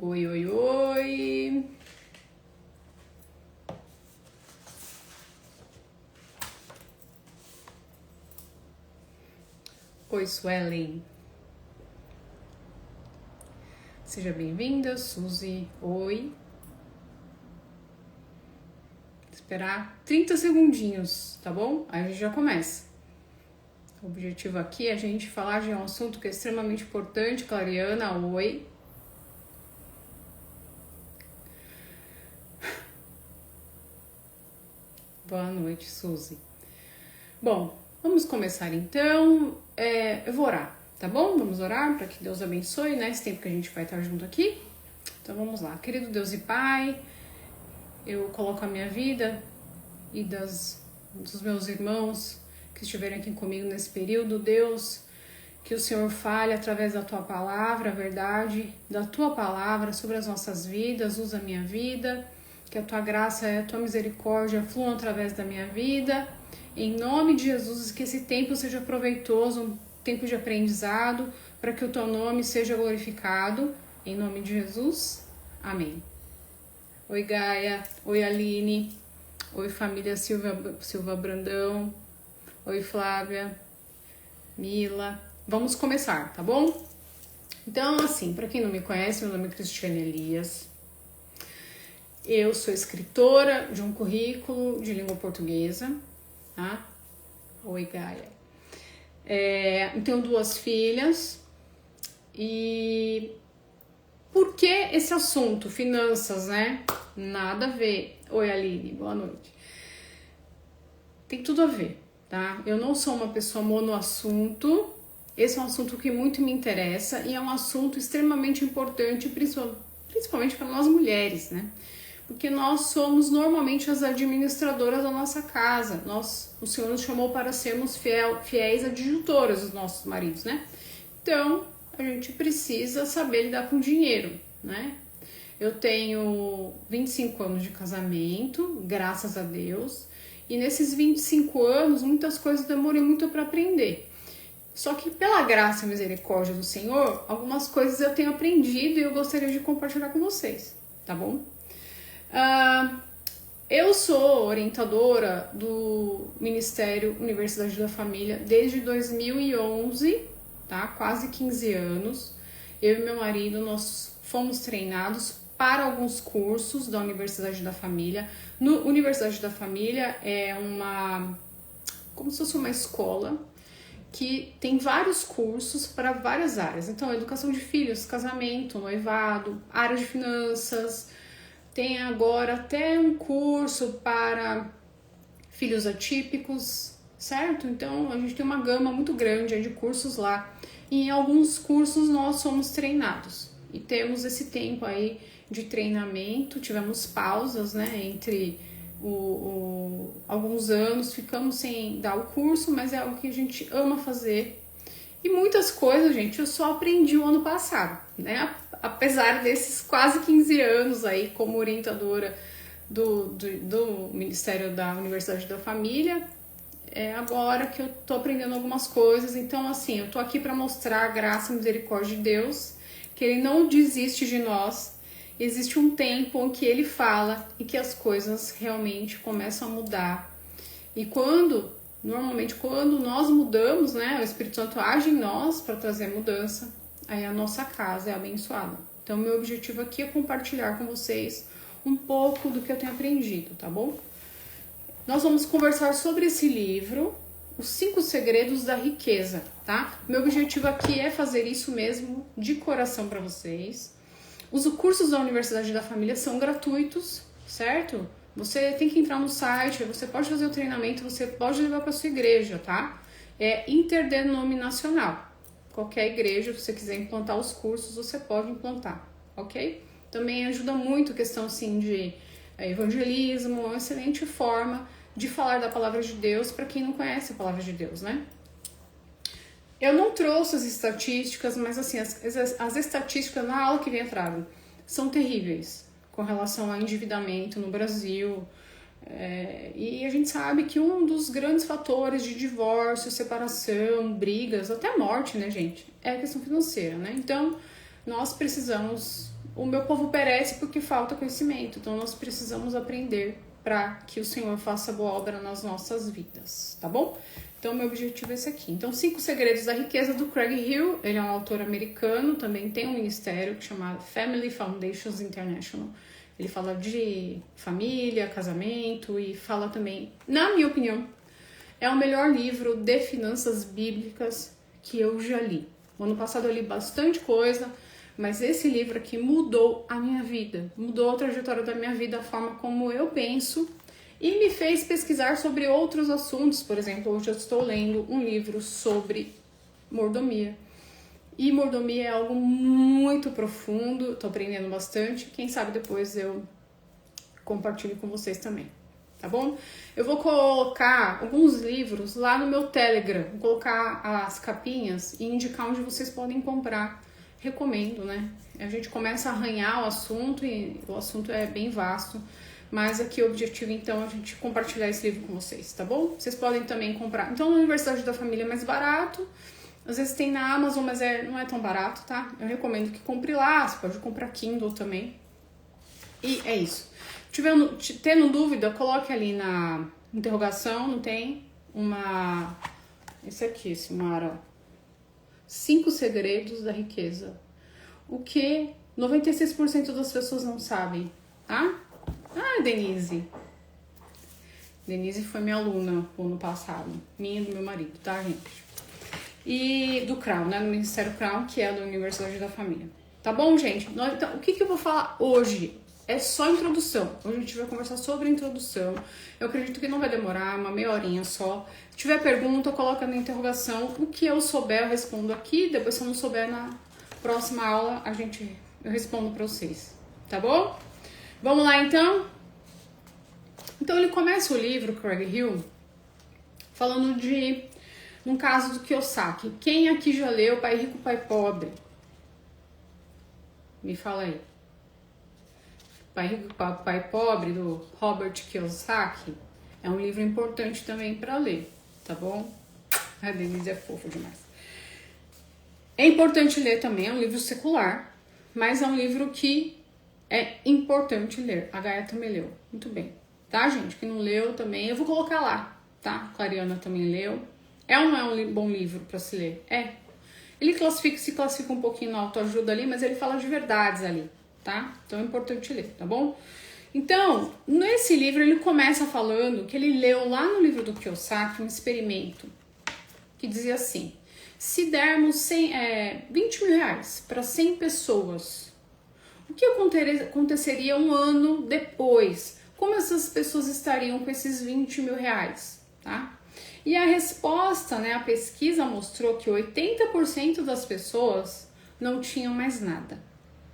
Oi, oi, oi. Oi, Suelen. Seja bem-vinda, Suzy. Oi. Esperar 30 segundinhos, tá bom? Aí a gente já começa. O objetivo aqui é a gente falar de um assunto que é extremamente importante. Clariana, oi. Boa noite, Suzy. Bom, vamos começar então. Eu vou orar, tá bom? Vamos orar para que Deus abençoe, né? Esse tempo que a gente vai estar junto aqui. Então vamos lá. Querido Deus e Pai, eu coloco a minha vida e dos meus irmãos que estiverem aqui comigo nesse período, Deus, que o Senhor fale através da Tua palavra, a verdade da Tua palavra sobre as nossas vidas, usa a minha vida, que a Tua graça e a Tua misericórdia fluam através da minha vida, em nome de Jesus, que esse tempo seja proveitoso, um tempo de aprendizado, para que o Teu nome seja glorificado, em nome de Jesus, amém. Oi, Gaia, oi, Aline, oi, família Silva Brandão, oi, Flávia, Mila. Vamos começar, tá bom? Então, assim, para quem não me conhece, meu nome é Cristiane Elias. Eu sou escritora de um currículo de língua portuguesa, tá? Oi, Gaia. Eu tenho 2 filhas. E por que esse assunto? Finanças, né? Nada a ver. Oi, Aline, boa noite. Tem tudo a ver, tá? Eu não sou uma pessoa monoassunto. Esse é um assunto que muito me interessa e é um assunto extremamente importante, principalmente para nós mulheres, né? Porque nós somos normalmente as administradoras da nossa casa. O Senhor nos chamou para sermos fiéis adjutoras dos nossos maridos, né? Então, a gente precisa saber lidar com dinheiro, né? Eu tenho 25 anos de casamento, graças a Deus. E nesses 25 anos, muitas coisas demorei muito para aprender. Só que pela graça e misericórdia do Senhor, algumas coisas eu tenho aprendido e eu gostaria de compartilhar com vocês, tá bom? Eu sou orientadora do Ministério Universidade da Família desde 2011, tá? Quase 15 anos. Eu e meu marido, nós fomos treinados para alguns cursos da Universidade da Família. Universidade da Família é como se fosse uma escola que tem vários cursos para várias áreas. Então, educação de filhos, casamento, noivado, área de finanças. Tem agora até um curso para filhos atípicos, certo? Então, a gente tem uma gama muito grande de cursos lá. E em alguns cursos nós somos treinados. E temos esse tempo aí de treinamento, tivemos pausas, né, entre alguns anos, ficamos sem dar o curso, mas é algo que a gente ama fazer. E muitas coisas, gente, eu só aprendi o ano passado, né? Apesar desses quase 15 anos aí como orientadora do Ministério da Universidade da Família, é agora que eu tô aprendendo algumas coisas. Então, assim, eu tô aqui para mostrar a graça e a misericórdia de Deus, que Ele não desiste de nós. Existe um tempo em que Ele fala e que as coisas realmente começam a mudar. E normalmente quando nós mudamos, né, o Espírito Santo age em nós para trazer mudança, aí a nossa casa é abençoada. Então, meu objetivo aqui é compartilhar com vocês um pouco do que eu tenho aprendido, tá bom? Nós vamos conversar sobre esse livro, Os 5 Segredos da Riqueza, tá? Meu objetivo aqui é fazer isso mesmo de coração para vocês. Os cursos da Universidade da Família são gratuitos, certo? Você tem que entrar no site, você pode fazer o treinamento, você pode levar para sua igreja, tá? É interdenominacional. Qualquer igreja, se você quiser implantar os cursos, você pode implantar, ok? Também ajuda muito a questão, assim, de evangelismo, uma excelente forma de falar da palavra de Deus para quem não conhece a palavra de Deus, né? Eu não trouxe as estatísticas, mas assim, as estatísticas na aula que vem atrás são terríveis com relação ao endividamento no Brasil. E a gente sabe que um dos grandes fatores de divórcio, separação, brigas, até morte, né, gente, é a questão financeira, né? Então, nós precisamos o meu povo perece porque falta conhecimento. Então nós precisamos aprender para que o Senhor faça boa obra nas nossas vidas, tá bom? Então meu objetivo é esse aqui. Então 5 Segredos da Riqueza do Craig Hill, ele é um autor americano, também tem um ministério que chama Family Foundations International. Ele fala de família, casamento e fala também, na minha opinião, é o melhor livro de finanças bíblicas que eu já li. No ano passado eu li bastante coisa, mas esse livro aqui mudou a minha vida, mudou a trajetória da minha vida, a forma como eu penso e me fez pesquisar sobre outros assuntos. Por exemplo, hoje eu estou lendo um livro sobre mordomia. E mordomia é algo muito profundo, estou aprendendo bastante. Quem sabe depois eu compartilho com vocês também, tá bom? Eu vou colocar alguns livros lá no meu Telegram, vou colocar as capinhas e indicar onde vocês podem comprar. Recomendo, né? A gente começa a arranhar o assunto e o assunto é bem vasto, mas aqui o objetivo então é a gente compartilhar esse livro com vocês, tá bom? Vocês podem também comprar. Então, na Universidade da Família é mais barato, às vezes tem na Amazon, mas não é tão barato, tá? Eu recomendo que compre lá, você pode comprar Kindle também. E é isso. Tendo dúvida, coloque ali na interrogação, não tem? Esse aqui, esse Mara. 5 Segredos da Riqueza. O que 96% das pessoas não sabem, tá? Ah, Denise. Denise foi minha aluna no ano passado. Minha e do meu marido, tá, gente? E do Crown, né? No Ministério Crown, que é da Universidade da Família. Tá bom, gente? Então, o que eu vou falar hoje? É só introdução. Hoje a gente vai conversar sobre a introdução. Eu acredito que não vai demorar, uma meia horinha só. Se tiver pergunta, coloca na interrogação. O que eu souber, eu respondo aqui. Depois, se eu não souber, na próxima aula, eu respondo pra vocês. Tá bom? Vamos lá, então? Então, ele começa o livro, Craig Hill, falando de um caso do Kiyosaki. Quem aqui já leu Pai Rico, Pai Pobre? Me fala aí. Pai Rico, Pai Pobre, do Robert Kiyosaki, é um livro importante também para ler, tá bom? A Denise é fofa demais. É importante ler também, é um livro secular, mas é um livro que é importante ler. A Gaia também leu, muito bem. Tá, gente? Quem não leu também, eu vou colocar lá, tá? Clariana também leu. É ou não é um bom livro para se ler? É. Ele se classifica um pouquinho na autoajuda ali, mas ele fala de verdades ali, tá? Então é importante ler, tá bom? Então, nesse livro ele começa falando que ele leu lá no livro do Kiyosaki um experimento que dizia assim: se dermos 20 mil reais para 100 pessoas, o que aconteceria um ano depois? Como essas pessoas estariam com esses 20 mil reais, tá? E a resposta, né, a pesquisa mostrou que 80% das pessoas não tinham mais nada.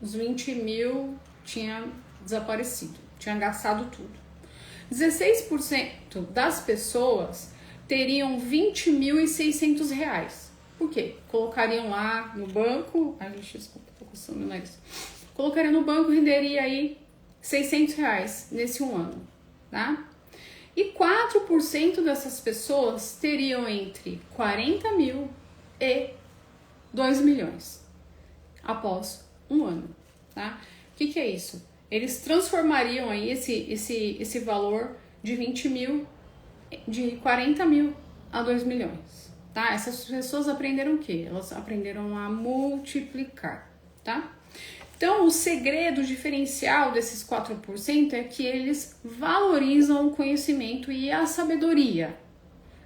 Os 20 mil tinham desaparecido, tinham gastado tudo. 16% das pessoas teriam 20.600 reais. Por quê? Colocariam lá no banco, desculpa, tô coçando meu nariz. Colocaria no banco, renderia aí 600 reais nesse um ano, tá? E 4% dessas pessoas teriam entre 40 mil e 2 milhões após um ano, tá? O que é isso? Eles transformariam aí esse valor de 20 mil, de 40 mil a 2 milhões, tá? Essas pessoas aprenderam o quê? Elas aprenderam a multiplicar, tá? Então, o segredo diferencial desses 4% é que eles valorizam o conhecimento e a sabedoria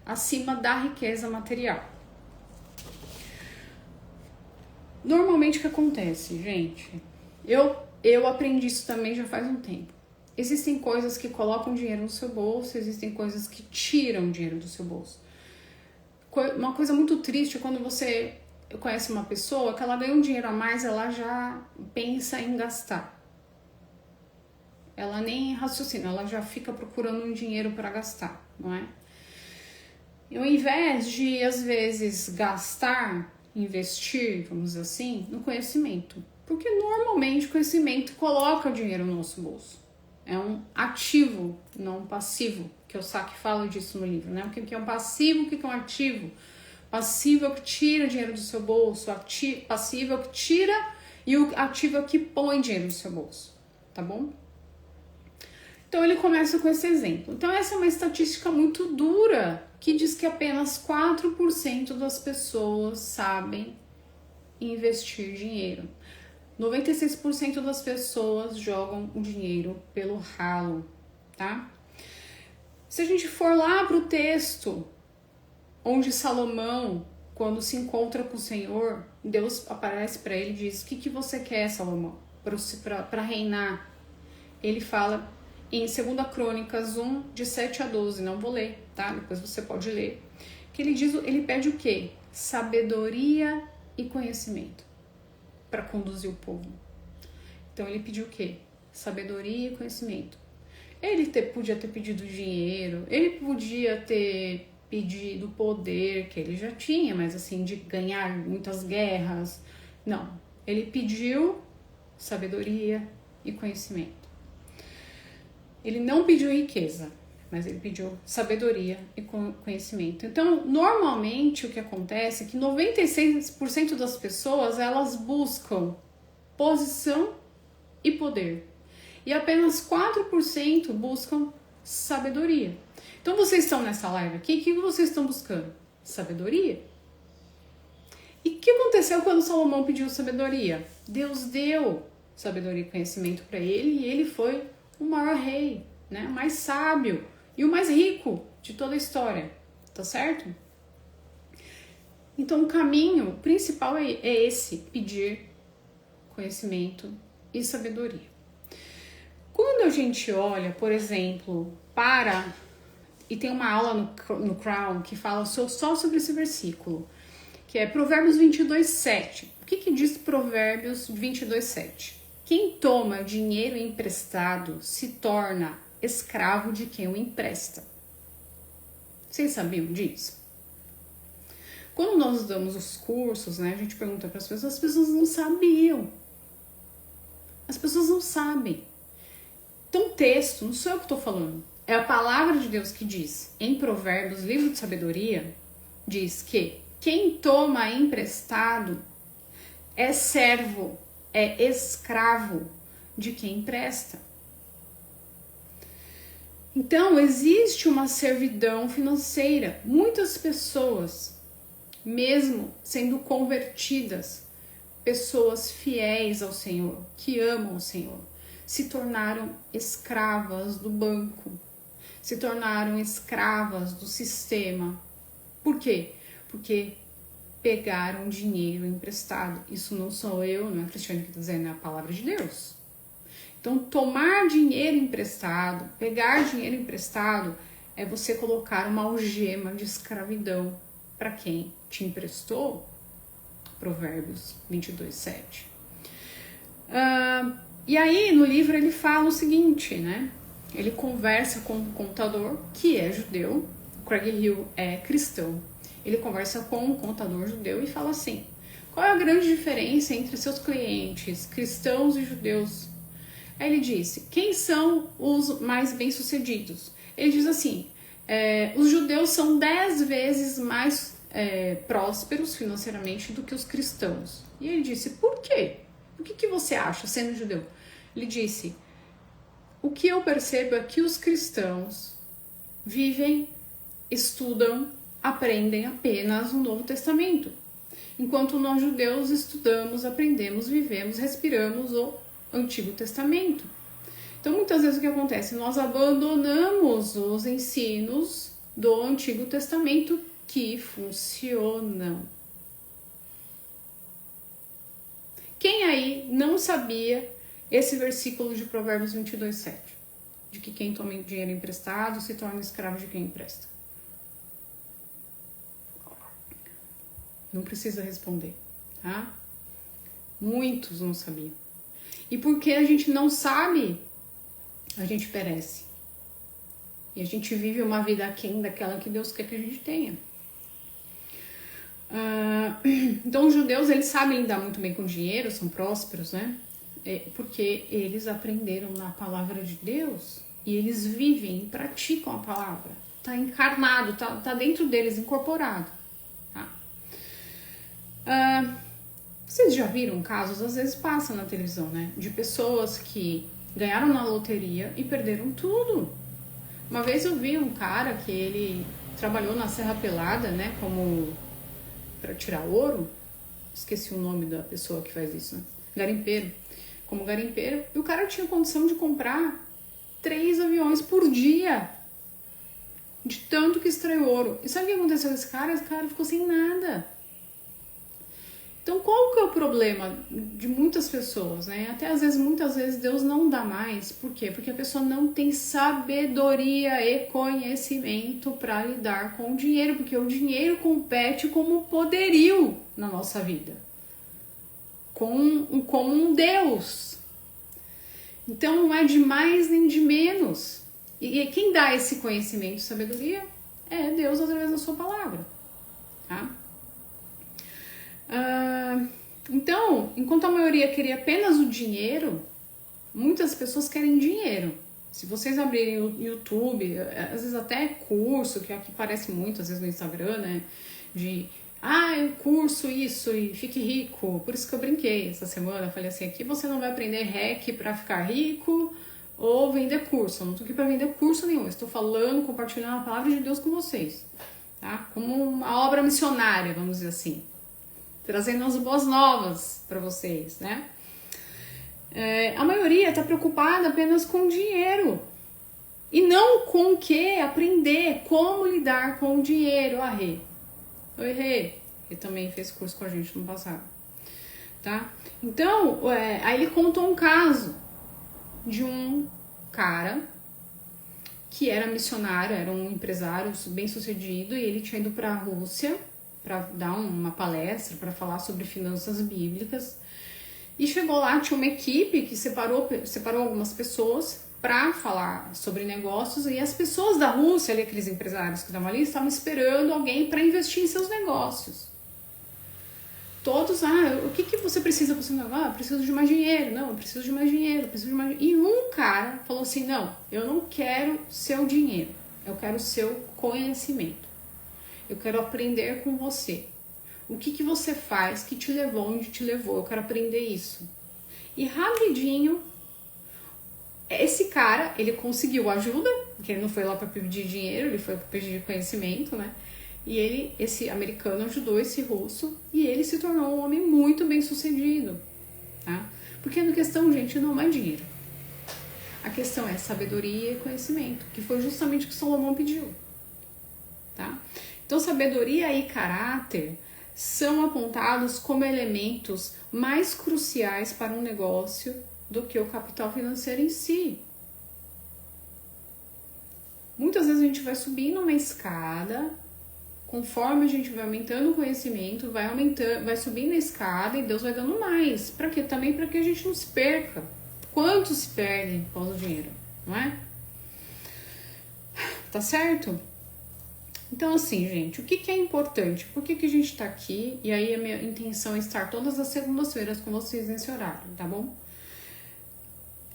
acima da riqueza material. Normalmente o que acontece, gente? Eu aprendi isso também já faz um tempo. Existem coisas que colocam dinheiro no seu bolso, existem coisas que tiram dinheiro do seu bolso. Uma coisa muito triste é quando você conhece uma pessoa que ela ganha um dinheiro a mais, ela já pensa em gastar. Ela nem raciocina, ela já fica procurando um dinheiro para gastar, não é? E ao invés de, às vezes, gastar, investir, vamos dizer assim, no conhecimento. Porque normalmente o conhecimento coloca o dinheiro no nosso bolso. É um ativo, não um passivo. Que o Saki fala disso no livro, né? O que é um passivo, o que é um ativo? Passivo é o que tira dinheiro do seu bolso, passivo é o que tira E o ativo é o que põe dinheiro no seu bolso, tá bom? Então ele começa com esse exemplo. Então essa é uma estatística muito dura, que diz que apenas 4% das pessoas sabem investir dinheiro. 96% das pessoas jogam o dinheiro pelo ralo, tá? Se a gente for lá para o texto onde Salomão, quando se encontra com o Senhor, Deus aparece para ele e diz: o que você quer, Salomão, para reinar? Ele fala em 2 Crônicas 1, de 7 a 12, não vou ler, tá? Depois você pode ler. Que ele pede o quê? Sabedoria e conhecimento para conduzir o povo. Então ele pediu o quê? Sabedoria e conhecimento. Ele podia ter pedido dinheiro, ele podia ter pedido poder, que ele já tinha, mas assim, de ganhar muitas guerras. Não, ele pediu sabedoria e conhecimento. Ele não pediu riqueza, mas ele pediu sabedoria e conhecimento. Então, normalmente, o que acontece é que 96% das pessoas, elas buscam posição e poder. E apenas 4% buscam sabedoria. Então, vocês estão nessa live aqui, o que vocês estão buscando? Sabedoria. E o que aconteceu quando Salomão pediu sabedoria? Deus deu sabedoria e conhecimento para ele, e ele foi o maior rei, né? O mais sábio e o mais rico de toda a história, tá certo? Então o caminho principal é esse: pedir conhecimento e sabedoria. Quando a gente olha, por exemplo, e tem uma aula no Crown que fala só sobre esse versículo, que é Provérbios 22:7. O que diz Provérbios 22:7? Quem toma dinheiro emprestado se torna escravo de quem o empresta. Vocês sabiam disso? Quando nós damos os cursos, né, a gente pergunta para as pessoas não sabiam. As pessoas não sabem. Então, texto, não sou eu que estou falando, é a palavra de Deus que diz. Em Provérbios, livro de sabedoria, diz que quem toma emprestado é servo, é escravo de quem empresta. Então, existe uma servidão financeira. Muitas pessoas, mesmo sendo convertidas, pessoas fiéis ao Senhor, que amam o Senhor, se tornaram escravas do banco, se tornaram escravas do sistema. Por quê? Porque pegaram dinheiro emprestado. Isso não sou eu, não é Cristiane que está dizendo, é a palavra de Deus. Então, tomar dinheiro emprestado, pegar dinheiro emprestado, é você colocar uma algema de escravidão para quem te emprestou. Provérbios 22:7. E aí, no livro, ele fala o seguinte, né? Ele conversa com um contador que é judeu, Craig Hill é cristão. Ele conversa com um contador judeu e fala assim: qual é a grande diferença entre seus clientes, cristãos e judeus? Aí ele disse: quem são os mais bem-sucedidos? Ele diz assim: os judeus são 10 vezes mais prósperos financeiramente do que os cristãos. E ele disse: por quê? O que você acha, sendo judeu? Ele disse: o que eu percebo é que os cristãos vivem, estudam, aprendem apenas o Novo Testamento, enquanto nós judeus estudamos, aprendemos, vivemos, respiramos o Antigo Testamento. Então, muitas vezes o que acontece? Nós abandonamos os ensinos do Antigo Testamento que funcionam. Quem aí não sabia esse versículo de Provérbios 22:7? De que quem toma dinheiro emprestado se torna escravo de quem empresta. Não precisa responder, tá? Muitos não sabiam. E porque a gente não sabe, a gente perece. E a gente vive uma vida aquém daquela que Deus quer que a gente tenha. Então os judeus, eles sabem lidar muito bem com dinheiro, são prósperos, né? Porque eles aprenderam na palavra de Deus e eles vivem e praticam a palavra. Tá encarnado, tá dentro deles, incorporado. Tá? Vocês já viram casos, às vezes passa na televisão, né? De pessoas que ganharam na loteria e perderam tudo. Uma vez eu vi um cara que ele trabalhou na Serra Pelada, né? Como para tirar ouro. Esqueci o nome da pessoa que faz isso, né? Garimpeiro. Como garimpeiro. E o cara tinha condição de comprar 3 aviões por dia. De tanto que extraiu ouro. E sabe o que aconteceu com esse cara? Esse cara ficou sem nada. Então, qual que é o problema de muitas pessoas, né? Até às vezes, muitas vezes, Deus não dá mais. Por quê? Porque a pessoa não tem sabedoria e conhecimento para lidar com o dinheiro. Porque o dinheiro compete como poderio na nossa vida. Como um Deus. Então, não é de mais nem de menos. E quem dá esse conhecimento e sabedoria é Deus através da sua palavra, tá? Então, enquanto a maioria queria apenas o dinheiro, muitas pessoas querem dinheiro. Se vocês abrirem o YouTube, às vezes até curso, que aqui parece muito, às vezes no Instagram, né? Eu curso isso e fique rico. Por isso que eu brinquei essa semana. Eu falei assim, aqui você não vai aprender hack pra ficar rico ou vender curso. Eu não tô aqui pra vender curso nenhum. Eu estou falando, compartilhando a palavra de Deus com vocês. Tá? Como uma obra missionária, vamos dizer assim. Trazendo as boas novas para vocês, né? A maioria está preocupada apenas com dinheiro e não com o que aprender como lidar com o dinheiro. A Rê. Oi, Rê. Ele também fez curso com a gente no passado, tá? Então, aí ele contou um caso de um cara que era missionário, era um empresário bem sucedido e ele tinha ido para a Rússia para dar uma palestra, para falar sobre finanças bíblicas. E chegou lá, tinha uma equipe que separou algumas pessoas para falar sobre negócios. E as pessoas da Rússia, ali, aqueles empresários que estavam ali, estavam esperando alguém para investir em seus negócios. Todos, o que você precisa para o seu negócio? Eu preciso de mais dinheiro. Não, eu preciso de mais dinheiro, E um cara falou assim, não, eu não quero seu dinheiro, eu quero seu conhecimento. Eu quero aprender com você. O que você faz que te levou onde te levou? Eu quero aprender isso. E rapidinho, esse cara, ele conseguiu ajuda, porque ele não foi lá para pedir dinheiro, ele foi para pedir conhecimento, né? E esse americano ajudou esse russo e ele se tornou um homem muito bem sucedido, tá? Porque a questão, gente, não é dinheiro. A questão é sabedoria e conhecimento, que foi justamente o que Salomão pediu, tá? Então, sabedoria e caráter são apontados como elementos mais cruciais para um negócio do que o capital financeiro em si. Muitas vezes a gente vai subindo uma escada, conforme a gente vai aumentando o conhecimento, vai subindo a escada e Deus vai dando mais. Para quê? Também para que a gente não se perca. Quanto se perde por causa do dinheiro, não é? Tá certo? Então, assim, gente, o que é importante? Por que a gente tá aqui? E aí a minha intenção é estar todas as segundas-feiras com vocês nesse horário, tá bom?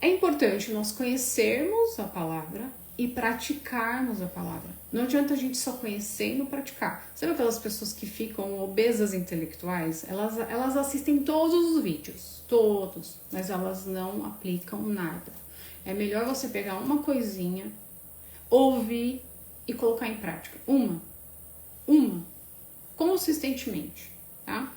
É importante nós conhecermos a palavra e praticarmos a palavra. Não adianta a gente só conhecer e não praticar. Sabe aquelas pessoas que ficam obesas intelectuais? Elas assistem todos os vídeos, todos, mas elas não aplicam nada. É melhor você pegar uma coisinha, ouvir e colocar em prática. Uma, consistentemente, tá?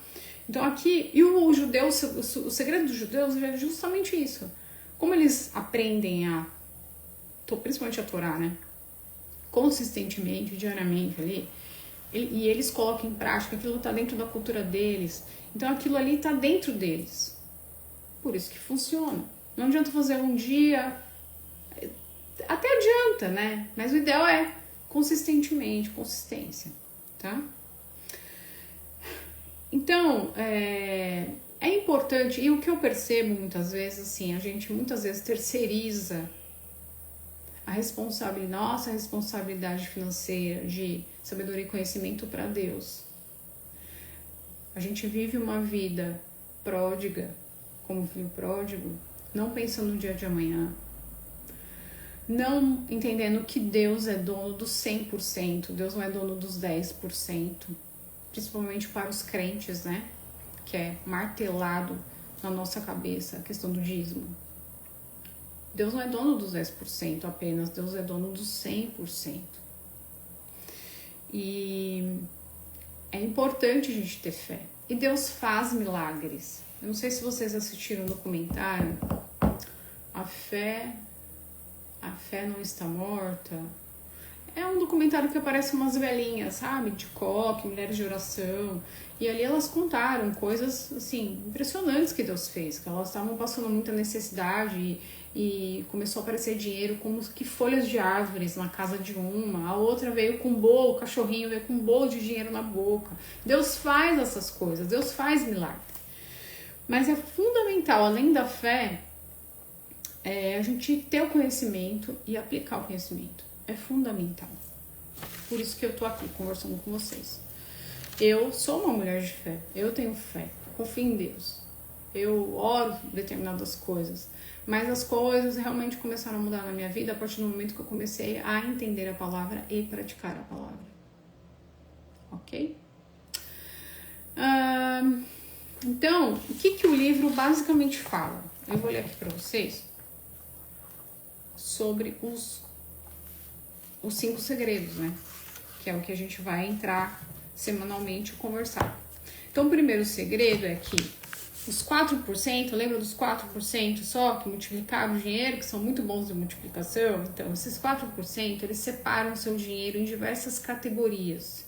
Então aqui, e o judeu, o segredo dos judeus é justamente isso. Como eles aprendem principalmente a Torá, né? Consistentemente, diariamente ali, e eles colocam em prática, aquilo tá dentro da cultura deles, então aquilo ali tá dentro deles. Por isso que funciona. Não adianta fazer um dia, até adianta, né? Mas o ideal é consistentemente, consistência, tá? Então, é importante, e o que eu percebo muitas vezes, assim, a gente muitas vezes terceiriza nossa responsabilidade financeira, de sabedoria e conhecimento para Deus. A gente vive uma vida pródiga, como filho pródigo, não pensando no dia de amanhã, não entendendo que Deus é dono dos 100%, Deus não é dono dos 10%, principalmente para os crentes, né? que é martelado na nossa cabeça a questão do dízimo. Deus não é dono dos 10% apenas, Deus é dono dos 100%. E é importante a gente ter fé. E Deus faz milagres. Eu não sei se vocês assistiram o documentário A Fé Não Está Morta. É um documentário que aparece umas velhinhas, sabe? De coque, mulheres de oração. E ali elas contaram coisas, assim, impressionantes que Deus fez. Que elas estavam passando muita necessidade e começou a aparecer dinheiro como que folhas de árvores na casa de uma. A outra veio com bolo, o cachorrinho veio com um bolo de dinheiro na boca. Deus faz essas coisas, Deus faz milagre. Mas é fundamental, além da fé, a gente ter o conhecimento e aplicar o conhecimento. É fundamental. Por isso que eu tô aqui conversando com vocês. Eu sou uma mulher de fé. Eu tenho fé. Confio em Deus. Eu oro determinadas coisas. Mas as coisas realmente começaram a mudar na minha vida a partir do momento que eu comecei a entender a palavra e praticar a palavra. Ok? Então, o que o livro basicamente fala? Eu vou ler aqui para vocês sobre os 5 segredos, né? Que é o que a gente vai entrar semanalmente e conversar. Então, o primeiro segredo é que os 4%, lembra dos 4% só que multiplicaram o dinheiro, que são muito bons de multiplicação? Então, esses 4%, eles separam seu dinheiro em diversas categorias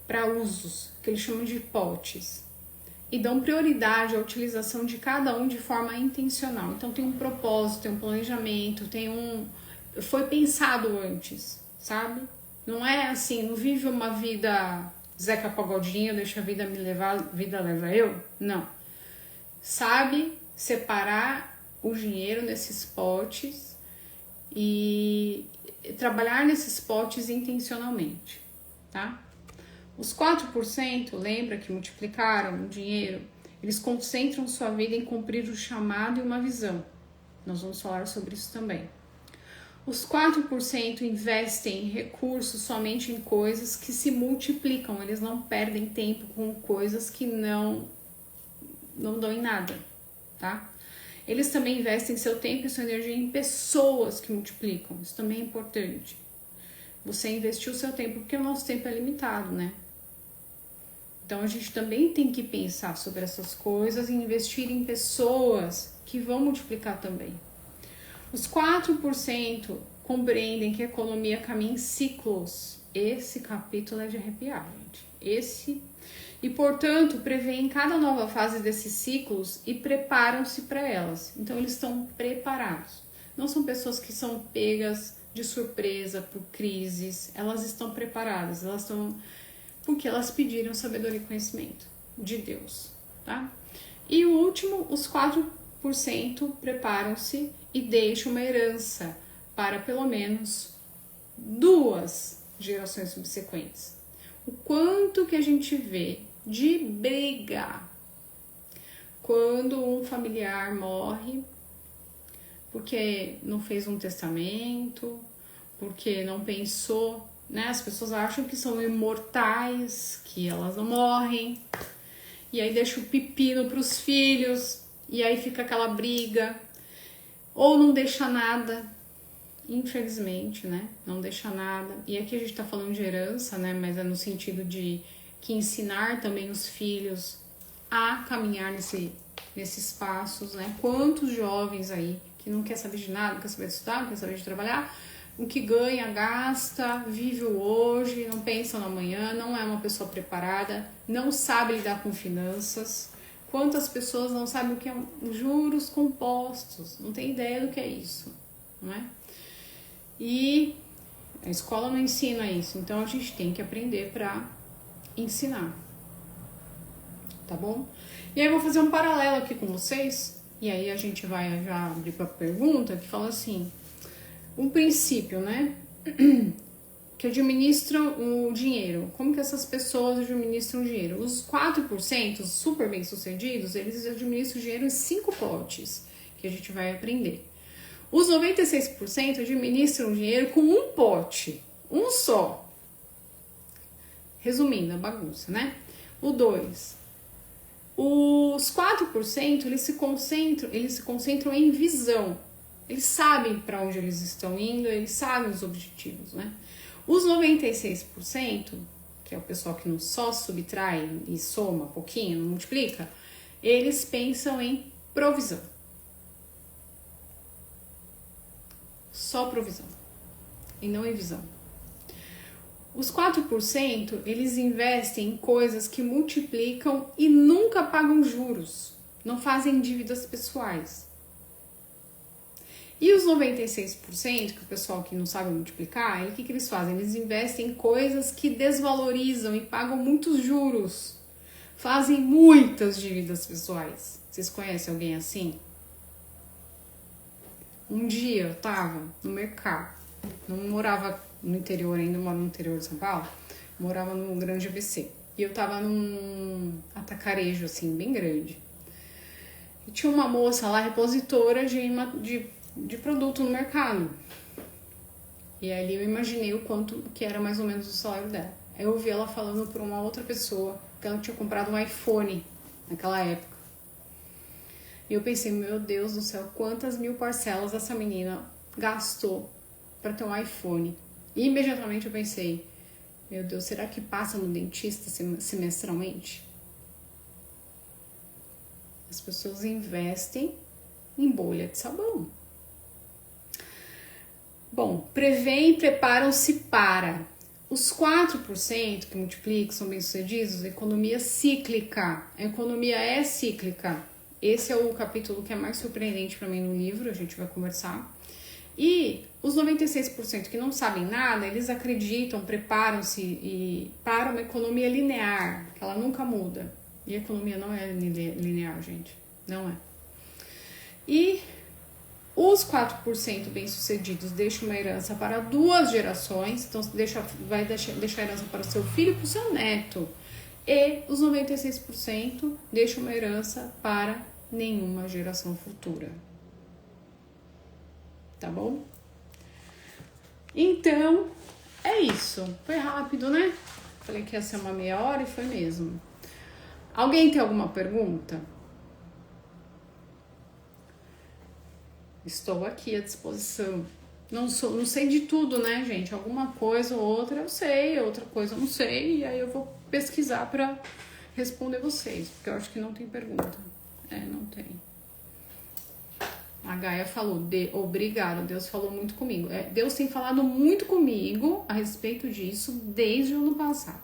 para usos, que eles chamam de potes, e dão prioridade à utilização de cada um de forma intencional. Então, tem um propósito, tem um planejamento, foi pensado antes, sabe? Não é assim, não vive uma vida Zeca Pagodinho, deixa a vida me levar, a vida leva eu. Não. Sabe separar o dinheiro nesses potes e trabalhar nesses potes intencionalmente, tá? Os 4%, lembra que multiplicaram o dinheiro, eles concentram sua vida em cumprir o chamado e uma visão. Nós vamos falar sobre isso também. Os 4% investem recursos somente em coisas que se multiplicam, eles não perdem tempo com coisas que não dão em nada, tá? Eles também investem seu tempo e sua energia em pessoas que multiplicam, isso também é importante. Você investiu o seu tempo, porque o nosso tempo é limitado, né? Então a gente também tem que pensar sobre essas coisas e investir em pessoas que vão multiplicar também. Os 4% compreendem que a economia caminha em ciclos. Esse capítulo é de arrepiar, gente. E, portanto, prevêem cada nova fase desses ciclos e preparam-se para elas. Então, eles estão preparados. Não são pessoas que são pegas de surpresa por crises. Elas estão preparadas. Porque elas pediram sabedoria e conhecimento de Deus, tá? E o último, os 4% preparam-se e deixam uma herança para pelo menos 2 gerações subsequentes. O quanto que a gente vê de briga quando um familiar morre porque não fez um testamento, porque não pensou, né? As pessoas acham que são imortais, que elas não morrem, e aí deixa o pepino para os filhos, e aí fica aquela briga, ou não deixa nada, infelizmente, né? Não deixa nada. E aqui a gente tá falando de herança, né? Mas é no sentido de que ensinar também os filhos a caminhar nesses passos, né? Quantos jovens aí que não quer saber de nada, não quer saber de estudar, não quer saber de trabalhar, o que ganha, gasta, vive o hoje, não pensa no amanhã, não é uma pessoa preparada, não sabe lidar com finanças. Quantas pessoas não sabem o que é juros compostos, não tem ideia do que é isso, não é? E a escola não ensina isso, então a gente tem que aprender para ensinar, tá bom? E aí eu vou fazer um paralelo aqui com vocês, e aí a gente vai já abrir para pergunta, que fala assim, um princípio, né? Que administram o dinheiro. Como que essas pessoas administram o dinheiro? Os 4%, os super bem-sucedidos, eles administram o dinheiro em 5 potes, que a gente vai aprender. Os 96% administram o dinheiro com um pote, um só. Resumindo, a bagunça, né? O 2, Os 4% eles se concentram em visão. Eles sabem para onde eles estão indo, eles sabem os objetivos, né? Os 96%, que é o pessoal que não só subtrai e soma um pouquinho, não multiplica, eles pensam em provisão. Só provisão. E não em visão. Os 4%, eles investem em coisas que multiplicam e nunca pagam juros. Não fazem dívidas pessoais. E os 96%, que o pessoal que não sabe multiplicar, o que eles fazem? Eles investem em coisas que desvalorizam e pagam muitos juros. Fazem muitas dívidas pessoais. Vocês conhecem alguém assim? Um dia eu tava no mercado, não morava no interior ainda, moro no interior de São Paulo, morava no grande ABC. E eu tava num atacarejo, assim, bem grande. E tinha uma moça lá, repositora de produto no mercado. E ali eu imaginei o quanto que era mais ou menos o salário dela. Aí eu ouvi ela falando pra uma outra pessoa que ela tinha comprado um iPhone naquela época. E eu pensei, meu Deus do céu, quantas mil parcelas essa menina gastou para ter um iPhone. E imediatamente eu pensei, meu Deus, será que passa no dentista semestralmente? As pessoas investem em bolha de sabão. Bom, prevêem e preparam-se para. Os 4% que multiplicam, são bem-sucedidos, economia cíclica. A economia é cíclica. Esse é o capítulo que é mais surpreendente para mim no livro, a gente vai conversar. E os 96% que não sabem nada, eles acreditam, preparam-se para uma economia linear, que ela nunca muda. E a economia não é linear, gente. Não é. E os 4% bem-sucedidos deixam uma herança para 2 gerações, então vai deixar a herança para o seu filho e para o seu neto. E os 96% deixam uma herança para nenhuma geração futura. Tá bom? Então, é isso. Foi rápido, né? Falei que ia ser uma meia hora e foi mesmo. Alguém tem alguma pergunta? Estou aqui à disposição. Não sei de tudo, né, gente? Alguma coisa ou outra eu sei, outra coisa eu não sei. E aí eu vou pesquisar para responder vocês. Porque eu acho que não tem pergunta. Não tem. A Gaia falou, obrigada, Deus falou muito comigo. Deus tem falado muito comigo a respeito disso desde o ano passado.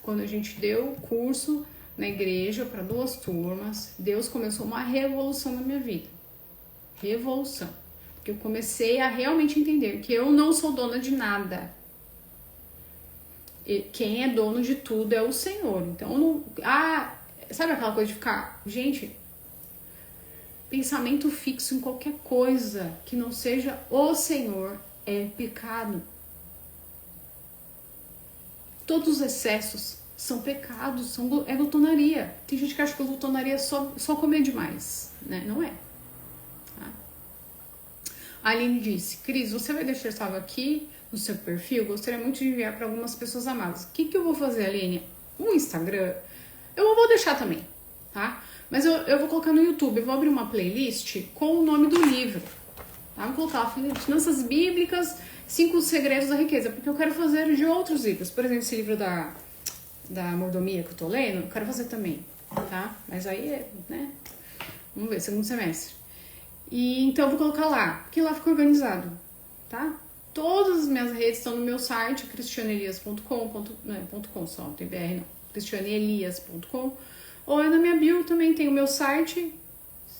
Quando a gente deu o curso na igreja para 2 turmas, Deus começou uma revolução na minha vida. Revolução. Porque eu comecei a realmente entender que eu não sou dona de nada. E quem é dono de tudo é o Senhor. Então, não... sabe aquela coisa de ficar... Gente... Pensamento fixo em qualquer coisa que não seja o Senhor é pecado. Todos os excessos são pecados, é glutonaria. Tem gente que acha que glutonaria é só comer demais, né? Não é. Tá? A Aline disse, Cris, você vai deixar salvo aqui no seu perfil? Gostaria muito de enviar para algumas pessoas amadas. O que eu vou fazer, Aline? O Instagram, eu vou deixar também, tá? Mas eu vou colocar no YouTube, eu vou abrir uma playlist com o nome do livro. Tá? Vou colocar Finanças Bíblicas, 5 Segredos da Riqueza, porque eu quero fazer de outros livros. Por exemplo, esse livro da mordomia que eu tô lendo, eu quero fazer também, tá? Mas aí, né? Vamos ver, segundo semestre. E então eu vou colocar lá, porque lá fica organizado, tá? Todas as minhas redes estão no meu site, cristianeelias.com, só, não tem BR não, cristianeelias.com. Ou na minha bio também tem o meu site.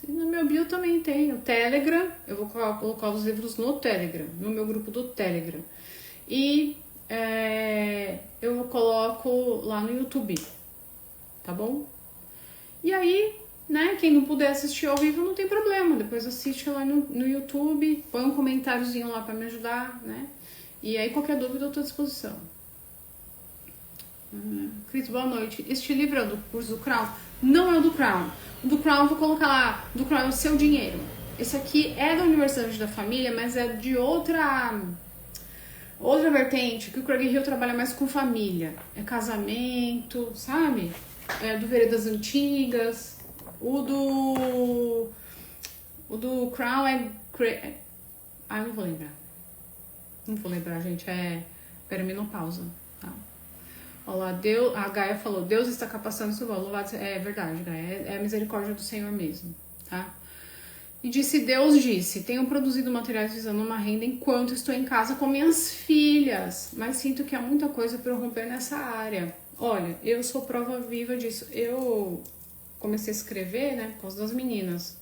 No meu bio também tem o Telegram. Eu vou colocar os livros no Telegram, no meu grupo do Telegram. E eu coloco lá no YouTube. Tá bom? E aí, né, quem não puder assistir ao vivo não tem problema. Depois assiste lá no YouTube, põe um comentáriozinho lá pra me ajudar, né? E aí qualquer dúvida eu tô à disposição. Cris, boa noite. Este livro é do curso do Crown? Não é o do Crown. O do Crown eu vou colocar lá. O do Crown é o seu dinheiro. Esse aqui é da Universidade da Família, mas é de outra vertente, que o Craig Hill trabalha mais com família. É casamento, sabe? do Veredas Antigas, o do Crown é... não vou lembrar. Não vou lembrar, gente. É perimenopausa, tá? Olha lá, a Gaia falou, Deus está capacitando seu valor. É verdade, Gaia. É a misericórdia do Senhor mesmo, tá? E Deus disse, tenho produzido materiais visando uma renda enquanto estou em casa com minhas filhas, mas sinto que há muita coisa para eu romper nessa área. Olha, eu sou prova viva disso. Eu comecei a escrever, né, por causa das meninas.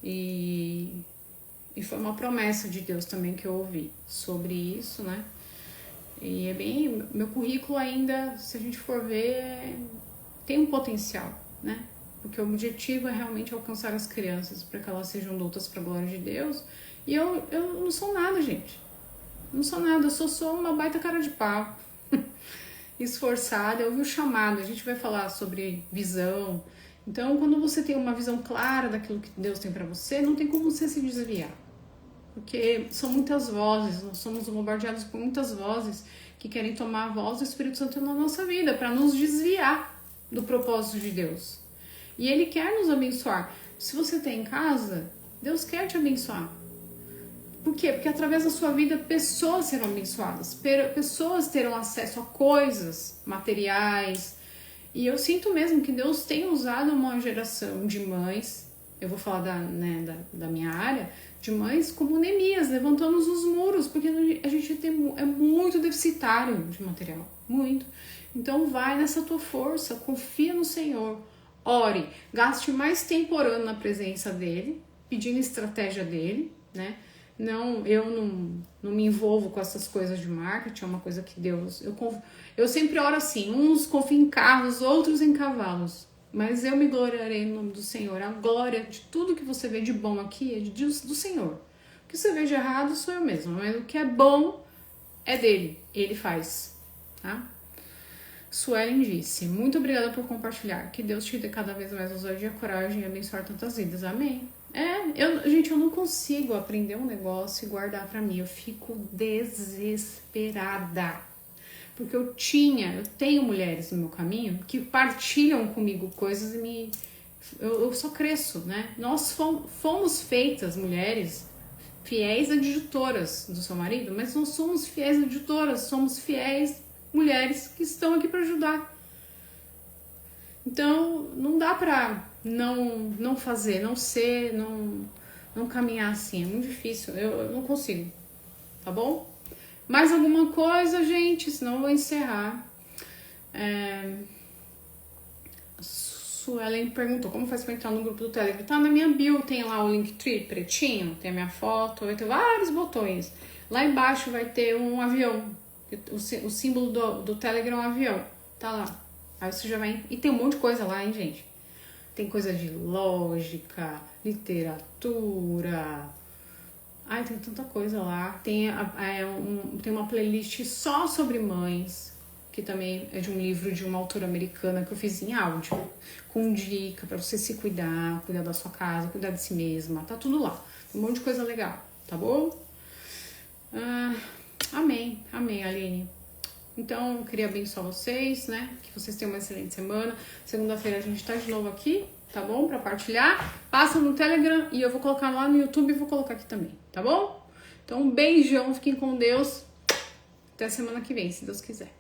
E foi uma promessa de Deus também que eu ouvi sobre isso, né? E é bem... Meu currículo ainda, se a gente for ver, tem um potencial, né? Porque o objetivo é realmente alcançar as crianças para que elas sejam lutas para a glória de Deus. E eu não sou nada, gente. Não sou nada, eu sou só uma baita cara de pau. Esforçada, eu ouvi o chamado. A gente vai falar sobre visão. Então, quando você tem uma visão clara daquilo que Deus tem para você, não tem como você se desviar. Porque são muitas vozes, nós somos bombardeados por muitas vozes que querem tomar a voz do Espírito Santo na nossa vida para nos desviar do propósito de Deus. E Ele quer nos abençoar. Se você está em casa, Deus quer te abençoar. Por quê? Porque através da sua vida pessoas serão abençoadas, pessoas terão acesso a coisas, materiais. E eu sinto mesmo que Deus tem usado uma geração de mães, eu vou falar da minha área, de mães como Neemias, levantando os muros, porque a gente é muito deficitário de material, muito. Então vai nessa tua força, confia no Senhor, ore, gaste mais tempo orando na presença dEle, pedindo estratégia dEle, né? Eu não me envolvo com essas coisas de marketing, é uma coisa que Deus... Eu sempre oro assim, uns confiam em carros, outros em cavalos, mas eu me gloriarei no nome do Senhor. A glória de tudo que você vê de bom aqui é do Senhor. O que você vê de errado sou eu mesma, mas o que é bom é dele, ele faz, tá? Suelen disse, muito obrigada por compartilhar, que Deus te dê cada vez mais ousadia, coragem e abençoar tantas vidas, amém. Gente, eu não consigo aprender um negócio e guardar pra mim, eu fico desesperada, porque eu tenho mulheres no meu caminho que partilham comigo coisas e eu só cresço, né? Nós fomos feitas, mulheres, fiéis adjutoras do seu marido, mas não somos fiéis adjutoras, somos fiéis mulheres que estão aqui para ajudar. Então, não dá pra não fazer, não ser, não caminhar assim. É muito difícil, eu não consigo. Tá bom? Mais alguma coisa, gente? Senão eu vou encerrar. Suelen perguntou como faz pra entrar no grupo do Telegram. Tá na minha bio, tem lá o Linktree pretinho, tem a minha foto, vai ter vários botões. Lá embaixo vai ter um avião. O símbolo do Telegram é um avião. Tá lá. Aí você já vai... E tem um monte de coisa lá, hein, gente? Tem coisa de lógica, literatura... Ai, tem tanta coisa lá. Tem uma playlist só sobre mães, que também é de um livro de uma autora americana que eu fiz em áudio, com dica pra você se cuidar da sua casa, cuidar de si mesma. Tá tudo lá. Tem um monte de coisa legal, tá bom? Amém, Aline. Então, eu queria abençoar vocês, né? Que vocês tenham uma excelente semana. Segunda-feira a gente tá de novo aqui, tá bom? Pra partilhar. Passa no Telegram e eu vou colocar lá no YouTube e vou colocar aqui também, tá bom? Então, um beijão, fiquem com Deus. Até semana que vem, se Deus quiser.